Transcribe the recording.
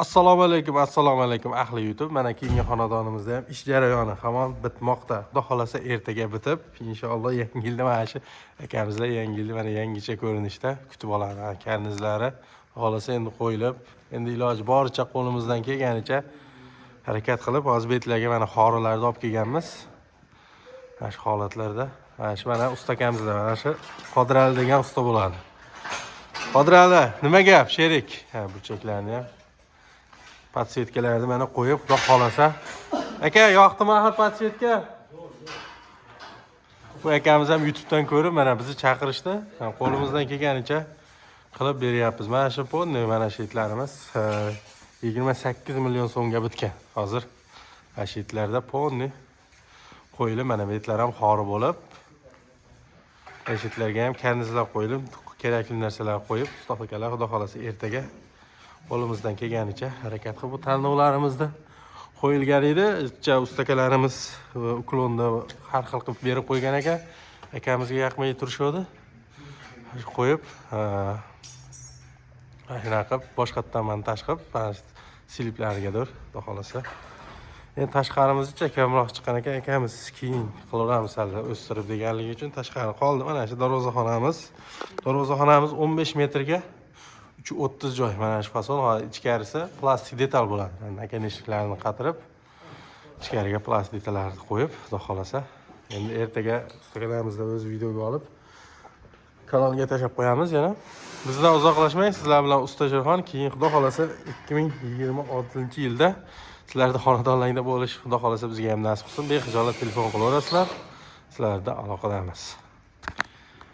Assalomu alaykum ahli YouTube. Mana keyingi xonadonimizda ham ish jarayoni hamon bitmoqda. Xudo xolasa ertaga bitib, inshaalloh yangi yilda mana shu akamizlar yangi yilni mana yangicha ko'rinishda kutib oladi. Karnizlari xolasa endi qo'yilib, endi iloji boricha qo'limizdan kelganicha harakat qilib, hozir betlarga mana xorilarni olib kelganmiz. Mana shu holatlarda, mana usta akamizlar, mana shu Qodirali degan usta bo'ladi. Qodirali, nima gap, sherik? Ha, burchaklarni ham podsetkalarni mana qo'yib, xudo xolasa. Aka, yoqdimi axir podsetka? Bu akamiz ham YouTube'dan ko'rib, mana bizni chaqirishdi. Qo'limizdan kelganicha qilib beryapmiz. Mana shu ponni, mana shu itlarimiz 28 million so'mga bitgan. Hozir shu itlarda ponni qo'yilib, mana bu itlar ham xori bo'lib, eshitlarga ham karnizlar qo'yilib, kerakli narsalar qo'yib, ustoqalar xudo xolasa ertaga qo'limizdan kelganicha harakat qilib bu tanlovlarimizni qo'yilgan edi. Ustakalarimiz uklonni har xil qilib berib qo'ygan ekan. Akamizga yoqmay turishdi. Qo'yib, mana qilib boshqatdan montaj qilib, siliplarigadir, xudo xolasa. Endi tashqarimizcha kamroq chiqqan ekan, akamiz keyin qilaveramiz hali o'stirib deganligi uchun tashqari qoldi. Mana shu darvozaxonamiz. Darvozaxonamiz 15 metrga 330 joy. Mana shu fason, ichkarisi plastik detal bo'ladi. Aka eshiklarni qatirib, ichkariga plastik detallarni qo'yib, xudo xolasa. Endi ertaga ustalarimizdan o'z videoga olib kanalga tashlab qo'yamiz yana. Bizdan uzoqlashmang, sizlar bilan Usta Jahon keyin xudo xolasa 2026-yilda sizlarda xonadonlarda bo'lish, xudo xolasa bizga ham nasib qilsin. Bexijolat telefon qilaverasizlar. Sizlarda aloqadamiz.